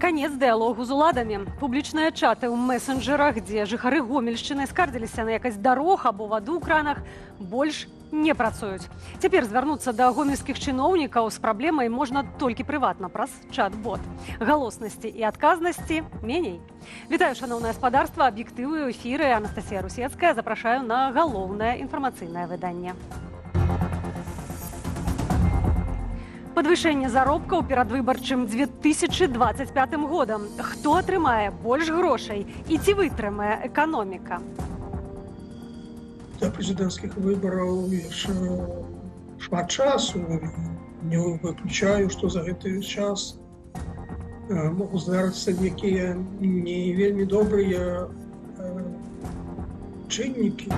Канец дыялогу з уладамі. Публічныя чаты ў месенджерах, дзе жыхары Гомельшчыны скардзіліся на якасць дарог або ваду ў кранах, больш не працуюць. Цяпер звярнуцца да гомельскіх чыноўнікаў з праблемай можна толькі прыватна праз чат-бот. Галоснасці і адказнасці меней. Вітаю, шаноўнае гаспадарства, аб'ектывы ў эфіры. Анастасія Русецкая. Запрашаю на галоўнае інфармацыйнае выданне. Падвышэнне заробкаў перад выбарчым 2025 годам. Хто атрымае больш грошай і ці вытрымае эканоміка? Для прэзідэнцкіх выбараў яшчэ шмат часу. Не выключаю, што за гэты час могуць здарыцца некія не вельмі добрыя чыннікі.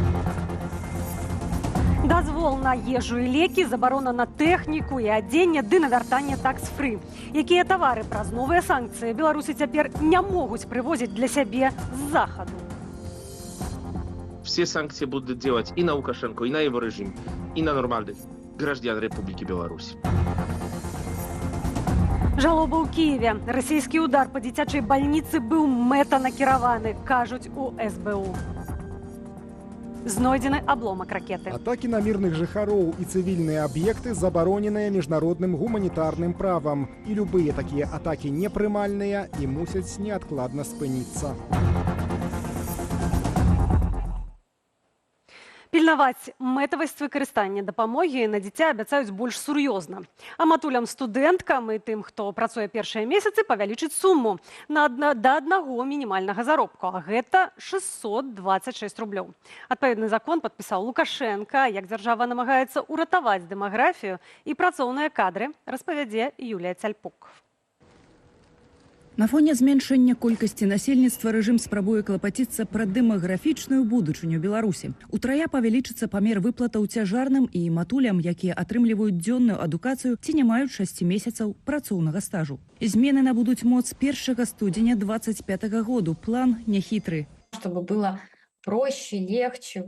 Дазвол на ежу і лекі, забарона на тэхніку і адзенне ды на вяртанне такс-фры. Якія тавары праз новыя санкцыі беларусы цяпер не могуць прывозіць для сябе з захаду? Все санкции будут делать и на Лукашенко, и на его режим, и на нормальных граждан Республики Беларусь. Жалоба ў Киеве. Расійскі удар па дзіцячай бальніцы быў мэтанакіраваны, кажуць у СБУ. Знойдзены абломак ракеты. Атакі на мірных жыхароў і цывільныя аб'екты забароненыя міжнародным гуманітарным правам. І любыя такія атакі непрымальныя і мусяць неадкладна спыніцца. Пільнаваць мэтавасць выкарыстання дапамогі на дзіця абяцаюць больш сур'ёзна. А матулям студэнткам і тым, хто працуе першыя месяцы, павялічыць суму да аднаго мінімальнага заробку. А гэта 626 рублёў. Адпаведны закон падпісаў Лукашенка. Як дзяржава намагаецца ўратаваць дэмаграфію і працоўныя кадры, распавядзе Юлія Цяльпук. На фоне зменшэння колькасці насельніцтва рэжым спрабуе клапаціцца пра дэмаграфічную будучыню Беларусі. Утрая павялічыцца памер выплатаў цяжарным і матулям, якія атрымліваюць дзённую адукацыю ці не маюць 6 месяцаў працоўнага стажу. Змены набудуць моц 1 студзеня 2025 году. План няхітры. Чтобы было проще, легче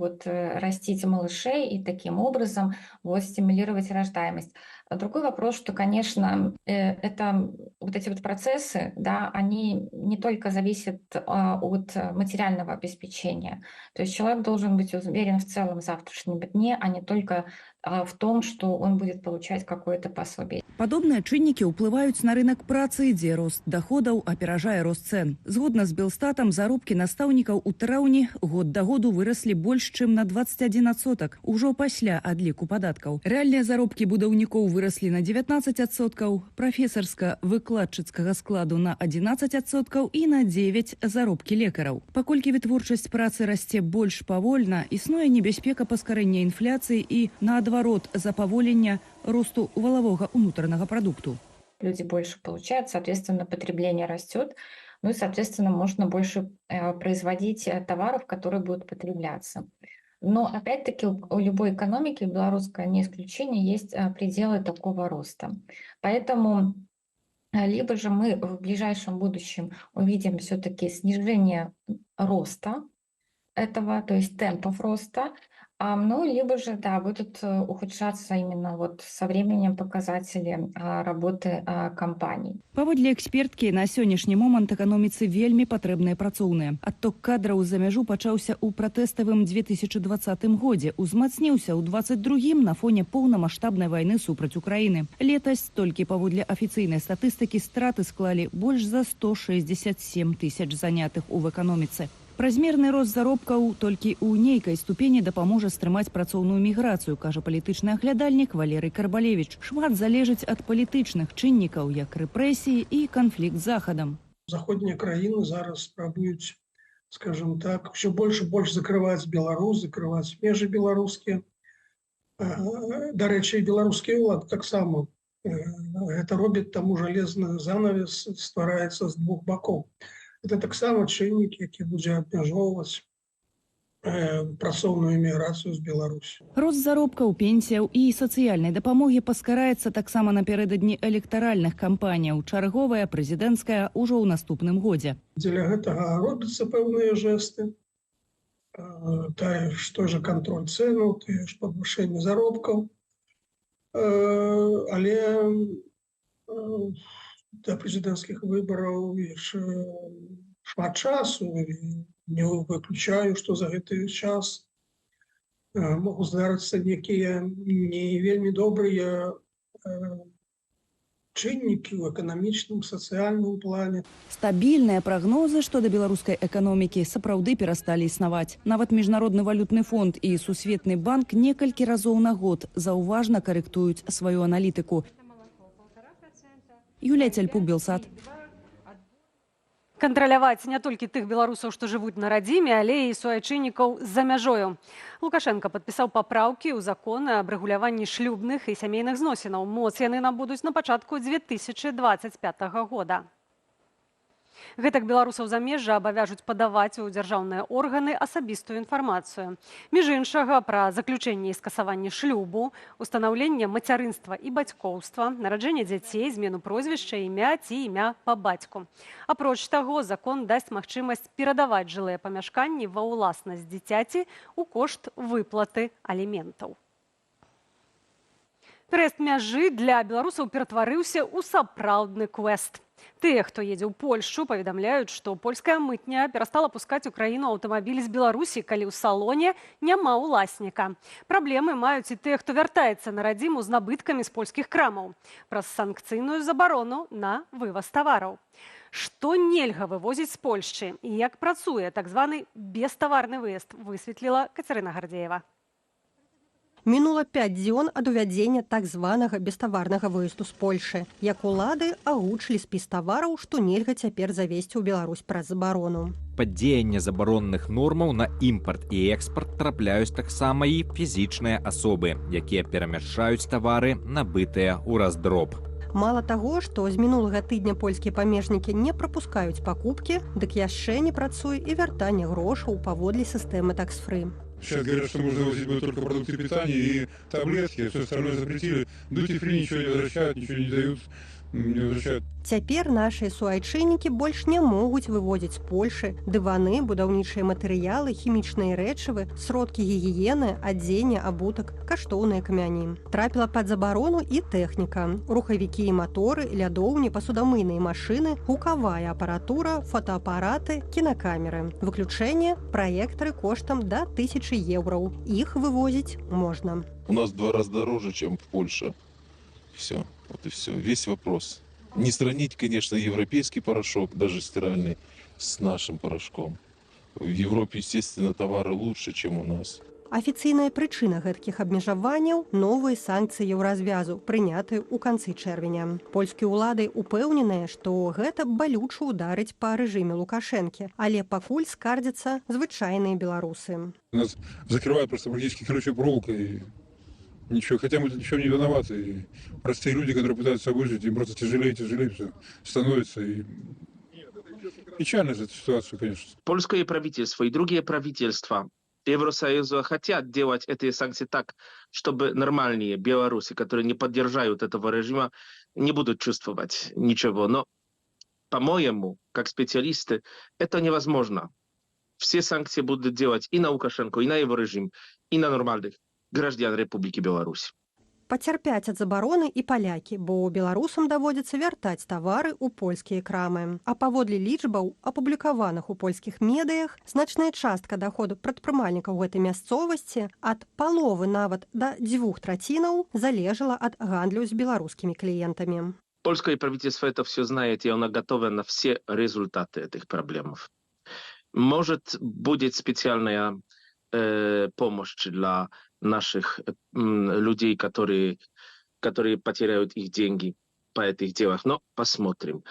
растить малышей и таким образом стимулировать рождаемость. Другой вопрос, что, конечно, это эти процессы, да, они не только зависят от материального обеспечения. То есть человек должен быть уверен в целом в завтрашнем дне, а не только в том, что он будет получать какое-то пособие. Падобныя чыннікі ўплываюць на рынок працы, дзе рост доходаў аперажае рост цэн. Згодна з Белстатам, заробкі настаўнікаў у траўні год да году выраслі больш, чым на 21%, ужо пасля адліку падаткаў. Рэальныя заробкі будаўнікоў выраслі на 19%, прафесарска-выкладчыцкага складу на 11% і на 9% заробкі лекараў. Паколькі вытворчасць працы расце больш павольна, існуе небяспека паскарэння інфляцыі і, наадварот, запаволення росту валового внутреннего продукту. Люди больше получают, соответственно, потребление растет, ну и, соответственно, можно больше производить товаров, которые будут потребляться. Но, опять-таки, у любой экономики, белорусская не исключение, есть пределы такого роста. Поэтому либо же мы в ближайшем будущем увидим все-таки снижение роста этого, то есть темпов роста, либо же, да, будут ухудшаться именно со временем показатели работы компаний. Паводле эксперткі, на сённяшні момант эканоміцы вельмі патрэбныя працоўныя. Адток кадраў за мяжу пачаўся ў пратэставым 2020 годзе, узмацніўся ў 2022 на фоне поўнамаштабнай вайны супраць Украіны. Летась толькі паводле афіцыйнай статыстыкі страты склалі больш за 167 тысяч занятых у эканоміцы. Празмерны рост заробкаў толькі ў нейкай ступені дапаможа стрымаць працоўную міграцыю, кажа палітычны аглядальнік Валерый Карбалевич. Шмат залежыць ад палітычных чыннікаў, як рэпрэсіі і канфлікт з Захадам. Заходнія краіны зараз спрабуюць, скажем так, все больш і больш закрываць Беларусь, закрываць межы беларускія. Дарэчы, беларускія ўлады таксама гэта робяць, таму жалезны занавес ствараецца з двух бакоў. Это таксама чыннік, які будзе абмяжоўваць працоўную міграцыю з Беларусі. Рост заробкаў, пенсіяў і сацыяльнай дапамогі паскараецца таксама напярэдадні электаральных кампаніяў. Чарговая, прэзідэнцкая ўжо ў наступным годзе. Дзеля гэтага робяцца пэўныя жэсты. Той же контроль цэнаў, тое ж падвышэнне заробкаў. Але да прэзідэнцкіх выбараў яшчэ шмат часу. Не выключаю, што за гэты час могуць здарыцца некія не вельмі добрыя чыннікі ў эканамічным, сацыяльным плане. Стабільныя прагнозы, што да беларускай эканомікі сапраўды перасталі існаваць. Нават Міжнародны валютны фонд і Сусветны банк некалькі разоў на год заўважна карэктуюць сваю аналітыку. Юлія Цяльпук, Белсат. Кантраляваць не толькі тых беларусаў, што жывуць на радзіме, але і суайчыннікаў за мяжою. Лукашенко падпісаў папраўкі ў закон аб рэгуляванні шлюбных і сямейных зносінаў. Моц яны набудуць на пачатку 2025 года. Гэтак беларусаў замежжа абавяжуць падаваць у дзяржаўныя органы асабістую інфармацыю. Між іншага, пра заключэнне і скасаванне шлюбу, устанаўленне мацярынства і бацькоўства, нараджэнне дзяцей, змену прозвішча, імя ці імя па бацьку. Апроч таго, закон дасць магчымасць перадаваць жылыя памяшканні ва ўласнасць дзіцяці ў кошт выплаты аліментаў. Пераезд мяжы для беларусаў ператварыўся ў сапраўдны квест. Тыя, хто едзе ў Польшчу, паведамляюць, што польская мытня перастала пускаць у краіну аўтамабіль з Беларусі, калі ў салоне няма ўласніка. Праблемы маюць і тыя, хто вяртаецца на радзіму з набыткамі з польскіх крамаў праз санкцыйную забарону на вываз тавараў. Што нельга вывозіць з Польшчы і як працуе так званы беставарны выезд, высветліла Кацярына Гардзеева. Мінула 5 дзён ад увядзення так званага беставарнага выезду з Польшы. Як улады агучылі спіс тавараў, што нельга цяпер завезці ў Беларусь праз забарону. Пад дзеянне забаронных нормаў на імпарт і экспарт трапляюць таксама і фізічныя асобы, якія перамяшчаюць тавары, набытыя ў раздроб. Мала таго, што з мінулага тыдня польскія памежнікі не прапускаюць пакупкі, дык яшчэ не працуе і вяртанне грошаў паводле сістэмы такс-фры. Сейчас говорят, что можно возить будет только продукты питания и таблетки, все остальное запретили. Дьюти-фри ничего не возвращают, ничего не дают, не возвращают. Цяпер нашыя суайчыннікі больш не могуць выводзіць з Польшы дываны, будаўнічыя матэрыялы, хімічныя рэчывы, сродкі гігіены, адзенне, абутак, каштоўныя камяні. Трапіла пад забарону і тэхніка. Рухавікі і маторы, лядоўні, пасудамыйныя машыны, гукавая апаратура, фотоапараты, кінакамеры. Выключэнне – праектары коштам да 1000 еўраў. Іх вывозіць можна. У нас 2 раза дороже, чем в Польше. Все, вот и все. Весь вопрос. Не сравнить, конечно, европейский порошок, даже стиральный, с нашим порошком. В Европе, естественно, товары лучше, чем у нас. Афіцыйная прычына гэткіх абмежаванняў – новыя санкцыі еўразвязу, прынятыя ў канцы чэрвеня. Польскія ўлады ўпэўненыя, што гэта балюча ударыць па рэжыме Лукашэнкі, але пакуль скардзяцца звычайныя беларусы. Нас закрывают просто практически колючей проволокой. Ничего, хотя мы ничего не виноваты. И простые люди, которые пытаются выжить, им просто тяжелее и тяжелее все становится. И печально же эта ситуация, конечно. Польское правительство и другие правительства Евросоюза хотят делать эти санкции так, чтобы нормальные белорусы, которые не поддерживают этого режима, не будут чувствовать ничего. Но, по-моему, как специалисты, это невозможно. Все санкции будут делать и на Лукашенко, и на его режим, и на нормальных граждан Рэпублікі Беларусь. Пацярпяць ад забароны і палякі, бо беларусам даводзіцца вяртаць тавары ў польскія крамы. А паводле лічбаў, апублікаваных у польскіх медыях, значная частка даходу прадпрымальнікаў гэтай мясцовасці ад паловы нават да 2/3 залежала ад гандлю з беларускімі кліентамі. Польское правительство это все знает, и оно готово на все результаты этих проблем. Может, будет специальная помощь для наших людей, которые потеряют их деньги по этих делах. Но посмотрим.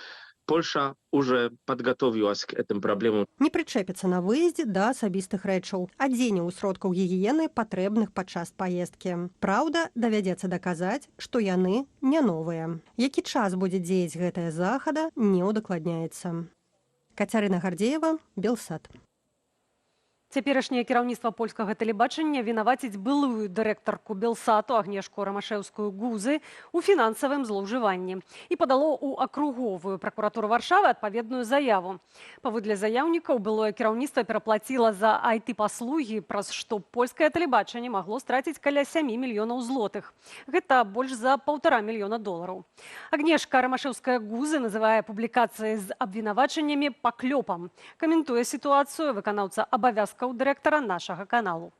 Польша уже подготовилась к этим проблемам. Не прычэпіцца на выездзе да асабістых рэчаў, адзенне ў сродкаў гігіены патрэбных падчас паездкі. Праўда, давядзецца даказаць, што яны не новыя. Які час будзе дзеяць гэтая захада, не ўдакладняецца. Кацярына Гардзеева, Белсат. Цяперашняе кіраўніцтва польскага тэлебачання вінаваціць былую дырэктарку Белсату Агнешку Рамашэўскую Гузы у фінансавым злоўжыванні і падало ў акруговую пракуратуру Варшавы адпаведную заяву. Паводле заяўнікаў, былое кіраўніцтва пераплаціла за IT-паслугі, праз што польскае тэлебачанне магло страціць каля 7 мільёнаў злотых. Гэта больш за $1,5 мільёна. Агнешка Рамашэўская Гузы называе публікацыі з абвінавачаннямі паклёпам. Каментуе сітуацыю выканаўца абавязкаў директора нашего каналу.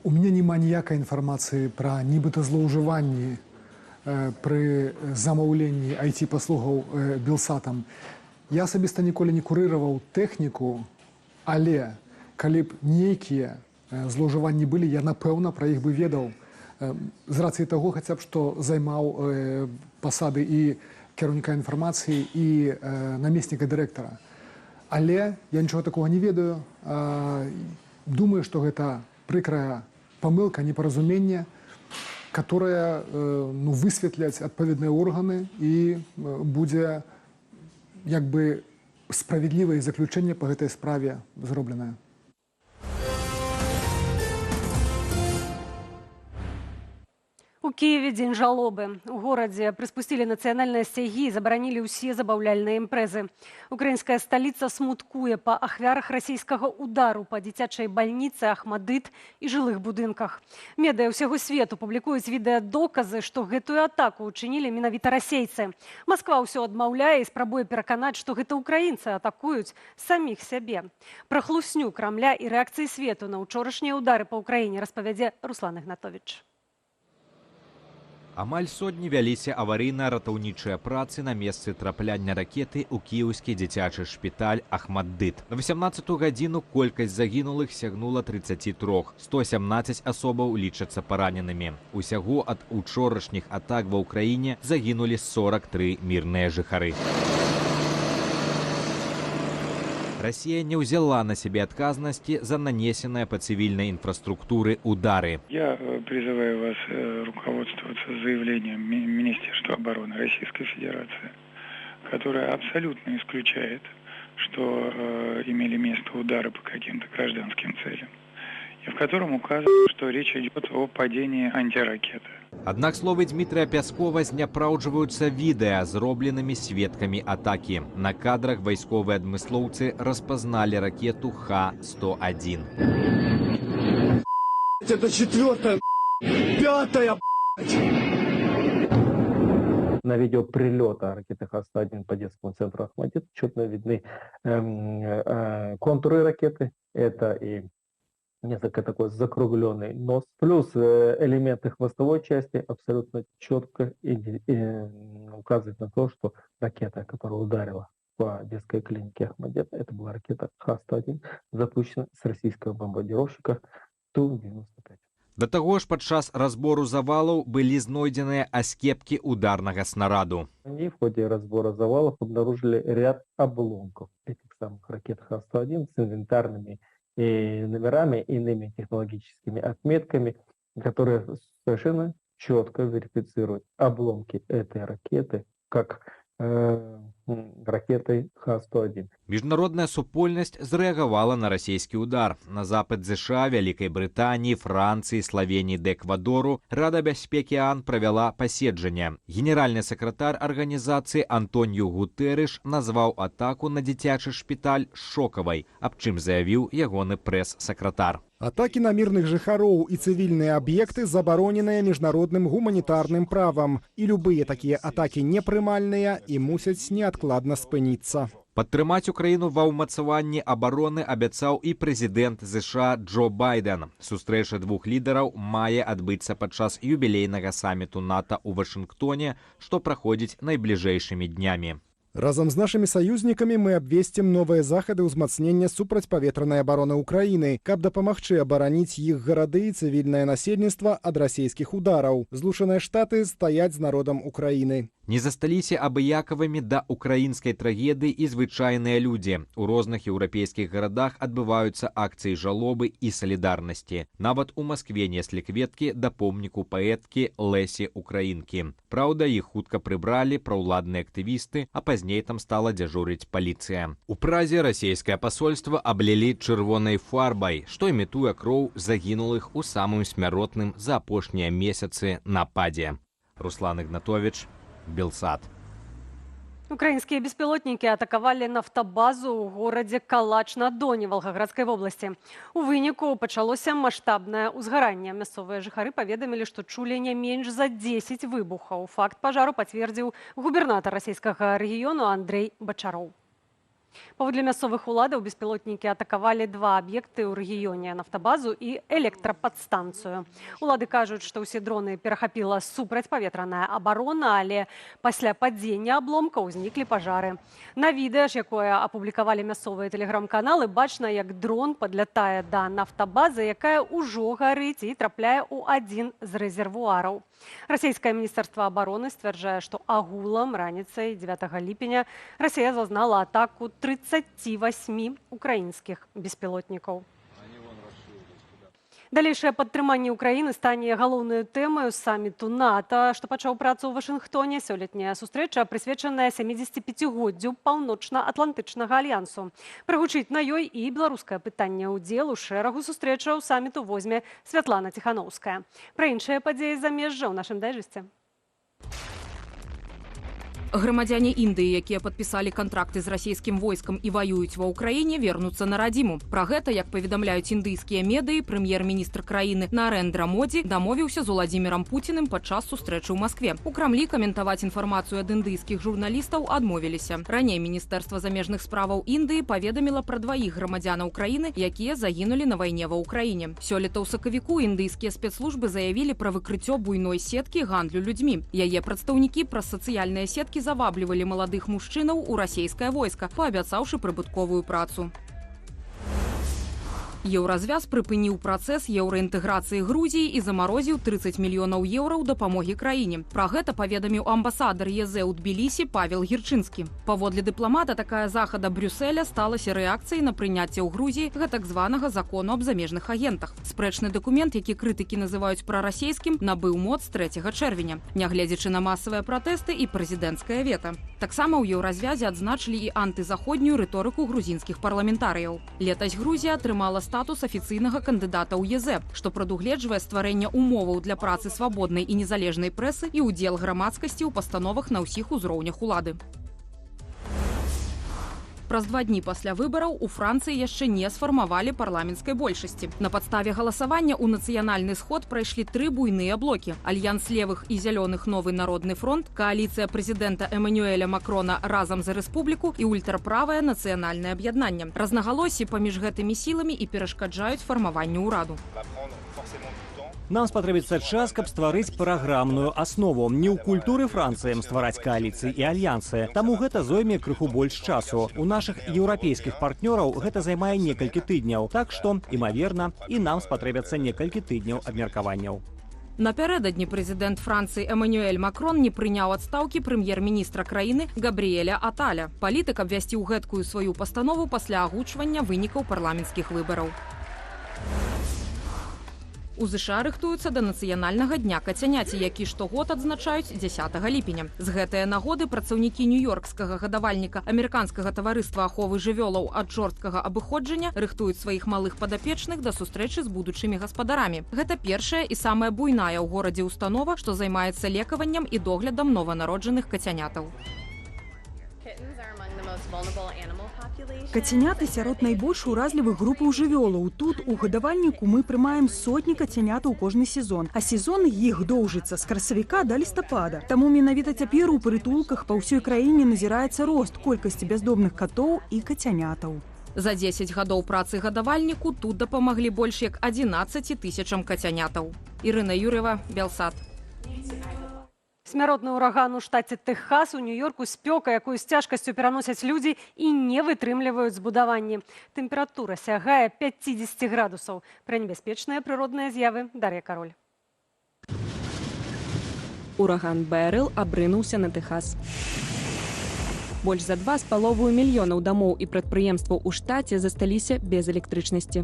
У меня няма ніякай інфармацыі пра нібыта злоўжыванні пры замаўленні IT-паслугаў Белсатам. Я асабіста ніколі не курыраваў тэхніку, але калі б нейкія злоўжыванні былі, я напэўна пра іх бы ведаў. З рацыі таго, хаця б што займаў пасады і кіраўніка інфармацыі і намесніка дырэктара. Але я нічого такого не ведаю. Думаю, што гэта прыкрая памылка, непаразуменне, которое высветляць адпаведныя органы і будзе як бы справядлівае заключэнне па гэтай справе зробленае. У Киеве дзень жалобы. У горадзе прыспусцілі нацыянальныя сцягі і забаранілі ўсе забаўляльныя імпрэзы. Украінская сталіца смуткуе па ахвярах расійскага удару па дзіцячай бальніцы, Ахмадыт і жылых будынках. Медыа ўсяго свету публікуюць відэадоказы, што гэтую атаку ўчынілі менавіта расейцы. Масква ўсё адмаўляе і спрабуе пераканаць, што гэта украінцы атакуюць саміх сябе. Пра хлусню Крамля і рэакцыі свету на учорашнія ўдары па Ўкраіне распавядзе Руслан Ігнатовіч. Амаль сотні вяліся аварыйна-ратаўнічыя працы на месцы трапляння ракеты ў кіеўскі дзіцячы шпіталь Ахмаддыт. На 18-ту гадзіну колькасць загінулых сягнула 33. 117 асобаў лічацца параненымі. Усяго ад учорашніх атак ва ўкраіне загінулі 43 мірныя жыхары. Россия не взяла на себе отказности за нанесенные по цивильной инфраструктуре удары. Я призываю вас руководствоваться заявлением Министерства обороны Российской Федерации, которое абсолютно исключает, что имели место удары по каким-то гражданским целям, и в котором указано, что речь идет о падении антиракеты. Аднак словы Дмітрыя Пяскова зняпраўджваюцца відэа, зробленымі сведкамі атакі. На кадрах вайсковыя адмыслоўцы распазналі ракету Х-101. Это 4-я, 5-я, На видео прилета ракеты Х-101 по детскому центру Ахмадит четко видны контуры ракеты. Это и несколько такой закругленный нос, плюс элементы хвостовой части абсолютно четко указывают на то, что ракета, которая ударила по детской клинике Ахмадит, это была ракета Х-101, запущена с российского бомбардировщика Ту-95. Да таго ж падчас разбору завалаў былі знойдзеныя аскепкі ударнага снараду. И в ходе разбора завалов обнаружили ряд обломков этих самых ракет Х-101 с инвентарными номерами, иными технологическими отметками, которые совершенно четко верифицируют обломки этой ракеты как ракетой Х-101. Міжнародная супольнасць зрэагавала на расійскі удар. На запад ЗША, Вялікай Брытаніі, Францыі, Славеніі ды Эквадору Рада бяспекі ААН правяла паседжанне. Генеральны сакратар арганізацыі Антоніу Гутэрыш назваў атаку на дзіцячы шпіталь шокавай, аб чым заявіў ягоны прэс-сакратар. Атакі на мірных жыхароў і цывільныя аб'екты забароненыя міжнародным гуманітарным правам. І любыя такія атакі непрымальныя і мусяць неадкладна спыніцца. Падтрымаць Украіну ва ўмацаванні абароны абяцаў і прэзідэнт ЗША Джо Байден. Сустрэча двух лідараў мае адбыцца падчас юбілейнага саміту НАТО ў Вашынгтоне, што праходзіць найбліжэйшымі днямі. Разам з нашымі саюзнікамі мы абвесцім новыя захады ўзмацнення супрацьпаветранай абароны Украіны, каб дапамагчы абараніць іх гарады і цывільнае насельніцтва ад расійскіх удараў. Злучаныя Штаты стаяць з народам Украіны. Не засталіся абыякавымі да украінскай трагедыі і звычайныя людзі. У розных еўрапейскіх гарадах адбываюцца акцыі жалобы і салідарнасці. Нават у Маскве неслі кветкі да помніку паэткі Лесі Украінкі. Праўда, іх хутка прыбралі праўладныя актывісты, а пазней там стала дзяжурыць паліцыя. У Празе расійскае пасольства аблілі чырвонай фарбай, што імітуе кроў загінулых у самым смяротным за апошнія месяцы нападзе. Руслан Ігнатович, Белсат. Украинские беспилотники атаковали нафтобазу у городе Калач-на-Доне Волгоградской области. У выніку пачалося масштабное узгаранне. Мясцовыя жыхары паведамілі, што чулі не менш за 10 выбухаў. Факт пажару пацвердзіў губернатар расійскага рэгіёну Андрей Бачароў. Паводле мясцовых уладаў беспілотнікі атакавалі 2 аб'екты ў рэгіёне – нафтабазу і электрападстанцыю. Улады кажуць, што ўсе дроны перахапіла супрацьпаветраная абарона, але пасля падзення абломкаў узніклі пажары. На відэа ж, якое апублікавалі мясцовыя тэлеграм-каналы, бачна, як дрон падлятае да нафтабазы, якая ўжо гарыць і трапляе ў адзін з рэзервуараў. Расійскае міністэрства абароны сцвярджае, што агулам раніцай 9 ліпеня Расія зазнала атаку 38 украінскіх беспілотнікаў. Далейшае падтрыманне Украіны стане галоўнай тэмаю саміту НАТО, што пачаў працу ў Вашынгтоне. Сёлетняя сустрэча прысвечаная 75-годдзю Паўночна-Атлантычнага альянсу. Прагучыць на ёй і беларускае пытанне. Удзел у шэрагу сустрэчаў саміту возьме Святлана Ціханаўская. Пра іншыя падзеі замежжа ў нашым дайджэсце. Грамадзяне Індыі, якія падпісалі кантракты з расійскім войскам і ваююць ва ўкраіне, вернуцца на радзіму. Пра гэта, як паведамляюць індыйскія медыі, прэм'ер-міністр краіны Нарэндра Модзі дамовіўся з Уладзімірам Пуціным падчас сустрэчы ў Маскве. У Крамлі каментаваць інфармацыю ад індыйскіх журналістаў адмовіліся. Раней Міністэрства замежных справаў Індыі паведаміла пра 2 грамадзянаў краіны, якія загінулі на вайне ва ўкраіне. Сёлета ў сакавіку індыйскія спецслужбы заявілі пра выкрыццё буйной сеткі гандлю людзьмі. Яе прадстаўнікі праз сацыяльныя сеткі заваблівалі маладых мужчынаў у расійскае войска, паабяцаўшы прыбытковую працу. Еўразвяз прыпыніў працэс еўраінтэграцыі Грузіі і замарозіў 30 мільёнаў еўра ў дапамогі краіне. Пра гэта паведаміў амбасадар ЕЗ ў Тбілісі Павел Гірчынскі. Паводле дыпламата, такая захада Брюсселя сталася рэакцыяй на прыняцце ў Грузіі гэтак званага закону аб замежных агентах. Спрэчны дакумент, які крытыкі называюць прарасійскім, набыў моц 3 чэрвеня, нягледзячы на масавыя пратэсты і прэзідэнцкае вета. Таксама ў еўразвязе адзначылі і антызаходнюю рыторыку грузінскіх парламентарыяў. Летась Грузія атрымала статус афіцыйнага кандыдата ў ЕЗ, што прадугледжвае стварэнне умоваў для працы свабоднай і незалежнай прэсы і ўдзел грамадскасці ў пастановах на ўсіх узроўнях улады. Праз 2 дні пасля выбараў у Францыі яшчэ не сфармавалі парламенцкай большасці. На падставе галасавання ў нацыянальны сход прайшлі 3 буйныя блокі. Альянс левых і зялёных Новы народны фронт, кааліцыя прэзідэнта Эмануэля Макрона разам за рэспубліку і ультраправае нацыянальнае аб'яднанне. Разнагалоссі паміж гэтымі сіламі і перашкаджаюць фармаванню ўраду. Нам спатрэбіцца час, каб стварыць праграмную аснову. Не ў культуры Францыі ствараць кааліцыі і альянсы. Таму гэта зойме крыху больш часу. У нашых еўрапейскіх партнёраў гэта займае некалькі тыдняў. Так што, імаверна, і нам спатрэбяцца некалькі тыдняў абмеркаванняў. Напярэдадні прэзідэнт Францыі Эмануэль Макрон не прыняў адстаўкі прэм'ер-міністра краіны Габріэля Аталя. Палітык абвясціў гэткую сваю пастанову пасля агучвання вынікаў парламенцкіх выбараў. У ЗША рыхтуюцца да нацыянальнага дня кацяняці, які штогод адзначаюць 10 ліпеня. З гэтыя нагоды працаўнікі нью-йоркскага гадавальніка амерыканскага таварыства аховы жывёлаў ад жорсткага абыходжання рыхтуюць сваіх малых падапечных да сустрэчы з будучымі гаспадарамі. Гэта першая і самая буйная ў горадзе установа, што займаецца лекаваннем і доглядам нованароджаных кацянятаў. Кацяняты сярод найбольш уразлівых групаў жывёлаў. Тут у гадавальніку мы прымаем сотні кацянятаў кожны сезон, а сезон іх доўжыцца з красавіка да лістапада. Таму менавіта цяпер у прытулках па ўсёй краіне назіраецца рост колькасці бяздомных катоў і кацянятаў. За 10 гадоў працы гадавальніку тут дапамаглі больш як 11 тысячам кацянятаў. Ірына Юр'ева, Белсат. Смяротны ўраган у штаце Тэхас у Нью-Йорку спёка, якую з цяжкасцю пераносяць людзі і не вытрымліваюць збудаванні. Тэмпература сягае 50 градусаў. Пра небяспечныя прыродныя з'явы Дар'я Кароль. Ураган Бэрыл абрынуўся на Тэхас. Больш за 2,5 мільёнаў дамоў і прадпрыемстваў у штаце засталіся без электрычнасці.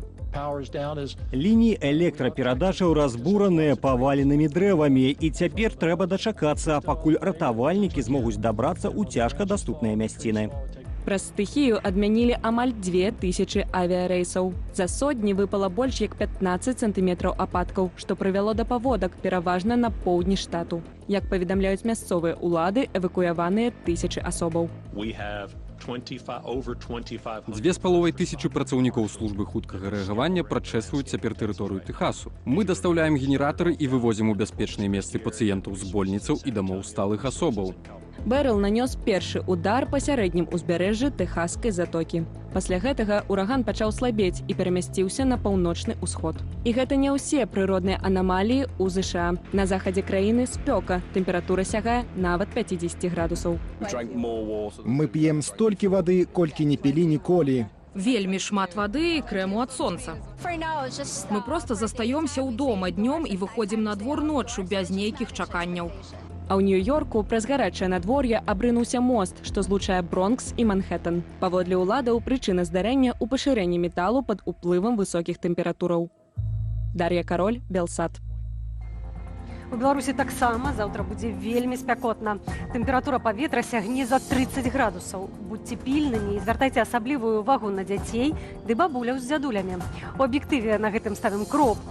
Лініі электраперадачаў разбураныя паваленымі дрэвамі, і цяпер трэба дачакацца, пакуль ратавальнікі змогуць дабрацца ў цяжка даступныя мясціны. Праз стыхію адмянілі амаль 2000 авіярэйсаў. За сотні выпала больш як 15 сантыметраў ападкаў, што прывяло да паводак, пераважна на поўдні штату. Як паведамляюць мясцовыя ўлады, эвакуяваныя тысячы асобаў. 2500 працаўнікоў службы хуткага рэагавання прачэсваюць цяпер тэрыторыю Тэхасу. Мы дастаўляем генератары і вывозім у бяспечныя месцы пацыентаў з больніцаў і дамоў сталых асобаў. Бэрыл нанёс першы удар па сярэднім узбярэжжы Тэхаскай затокі. Пасля гэтага ураган пачаў слабець і перамясціўся на паўночны ўсход. І гэта не ўсе прыродныя анамаліі ў ЗША. На захадзе краіны спёка, тэмпература сягае нават 50 градусаў. Мы п'ем столькі вады, колькі не пілі ніколі. Вельмі шмат вады і крэму ад сонца. Мы проста застаёмся ў дома днём і выходзім на двор ноччу без нейкіх чаканняў. А ў Нью-Йорку праз гарачае надвор'е абрынуўся мост, што злучае Бронкс і Манхэттан. Паводле ўладаў, прычына здарэння ў пашырэнні металу пад уплывам высокіх тэмператураў. Дар'я Кароль, Белсат. У Беларусі таксама заўтра будзе вельмі спякотна. Тэмпература паветра сягне за 30 градусаў. Будьце пільнымі і звяртайце асаблівую ўвагу на дзяцей ды бабуляў з дзядулямі. У аб'ектыве на гэтым ставім кропку.